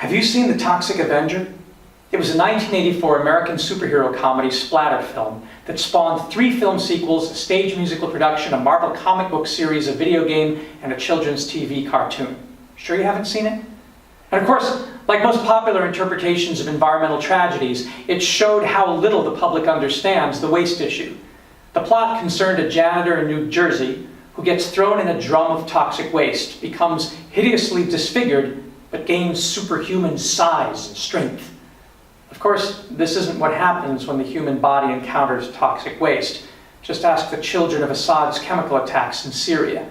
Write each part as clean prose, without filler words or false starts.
Have you seen The Toxic Avenger? It was a 1984 American superhero comedy splatter film that spawned 3 film sequels, a stage musical production, a Marvel comic book series, a video game, and a children's TV cartoon. Sure you haven't seen it? And of course, like most popular interpretations of environmental tragedies, it showed how little the public understands the waste issue. The plot concerned a janitor in New Jersey who gets thrown in a drum of toxic waste, becomes hideously disfigured, but gains superhuman size and strength. Of course, this isn't what happens when the human body encounters toxic waste. Just ask the children of Assad's chemical attacks in Syria.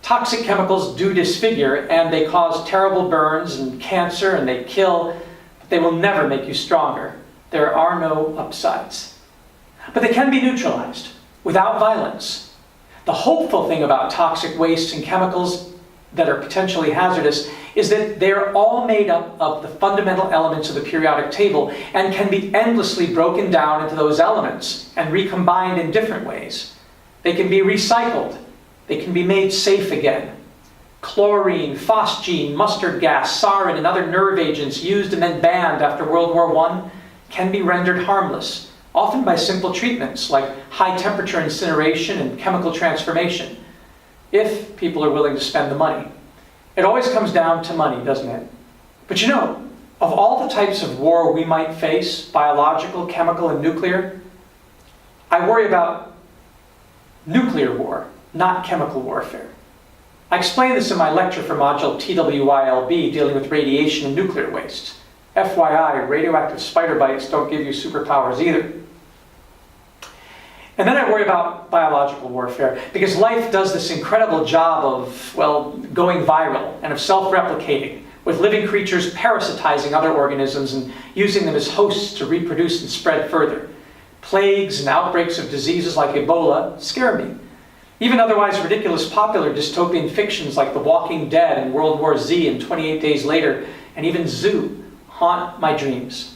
Toxic chemicals do disfigure, and they cause terrible burns and cancer, and they kill, but they will never make you stronger. There are no upsides. But they can be neutralized without violence. The hopeful thing about toxic wastes and chemicals that are potentially hazardous is that they're all made up of the fundamental elements of the periodic table and can be endlessly broken down into those elements and recombined in different ways. They can be recycled. They can be made safe again. Chlorine, phosgene, mustard gas, sarin, and other nerve agents used and then banned after World War I can be rendered harmless, often by simple treatments like high-temperature incineration and chemical transformation, if people are willing to spend the money. It always comes down to money, doesn't it? But you know, of all the types of war we might face, biological, chemical, and nuclear, I worry about nuclear war, not chemical warfare. I explain this in my lecture for module TWYLB dealing with radiation and nuclear wastes. FYI, radioactive spider bites don't give you superpowers either. And then I worry about biological warfare, because life does this incredible job of, well, going viral and of self-replicating, with living creatures parasitizing other organisms and using them as hosts to reproduce and spread further. Plagues and outbreaks of diseases like Ebola scare me. Even otherwise ridiculous popular dystopian fictions like The Walking Dead and World War Z and 28 Days Later, and even Zoo, haunt my dreams.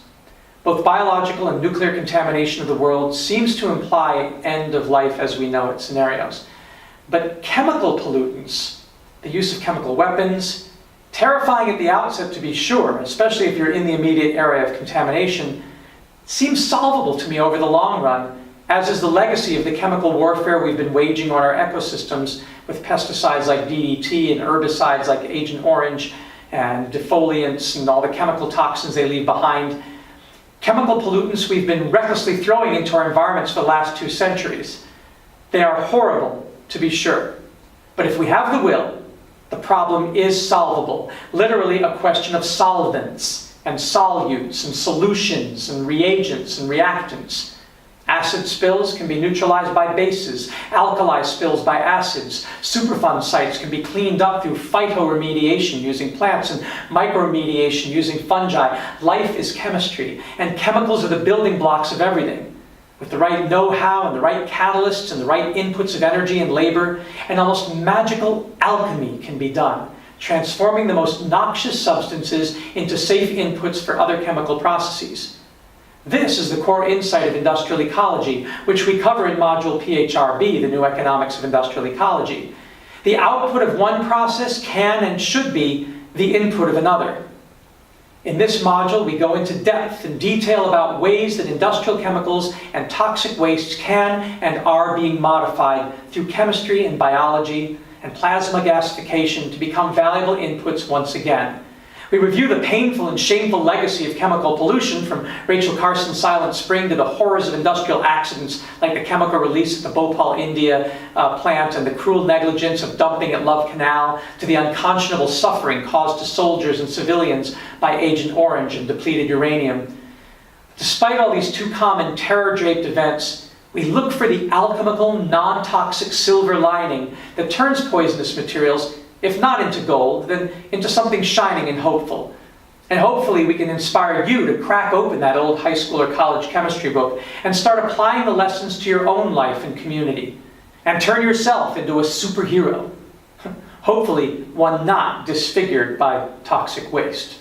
Both biological and nuclear contamination of the world seems to imply end of life as we know it scenarios. But chemical pollutants, the use of chemical weapons, terrifying at the outset to be sure, especially if you're in the immediate area of contamination, seems solvable to me over the long run, as is the legacy of the chemical warfare we've been waging on our ecosystems with pesticides like DDT and herbicides like Agent Orange and defoliants and all the chemical toxins they leave behind. Chemical pollutants we've been recklessly throwing into our environments for the last 2 centuries. They are horrible, to be sure. But if we have the will, the problem is solvable. Literally a question of solvents and solutes and solutions and reagents and reactants. Acid spills can be neutralized by bases, alkali spills by acids, Superfund sites can be cleaned up through phytoremediation using plants and microremediation using fungi. Life is chemistry, and chemicals are the building blocks of everything. With the right know-how and the right catalysts and the right inputs of energy and labor, an almost magical alchemy can be done, transforming the most noxious substances into safe inputs for other chemical processes. This is the core insight of industrial ecology, which we cover in module PHRB, the New Economics of Industrial Ecology. The output of one process can and should be the input of another. In this module, we go into depth and detail about ways that industrial chemicals and toxic wastes can and are being modified through chemistry and biology and plasma gasification to become valuable inputs once again. We review the painful and shameful legacy of chemical pollution, from Rachel Carson's Silent Spring to the horrors of industrial accidents like the chemical release at the Bhopal, India plant and the cruel negligence of dumping at Love Canal, to the unconscionable suffering caused to soldiers and civilians by Agent Orange and depleted uranium. Despite all these too common terror-draped events, we look for the alchemical, non-toxic silver lining that turns poisonous materials, if not into gold, then into something shining and hopeful. And hopefully we can inspire you to crack open that old high school or college chemistry book and start applying the lessons to your own life and community. And turn yourself into a superhero. Hopefully one not disfigured by toxic waste.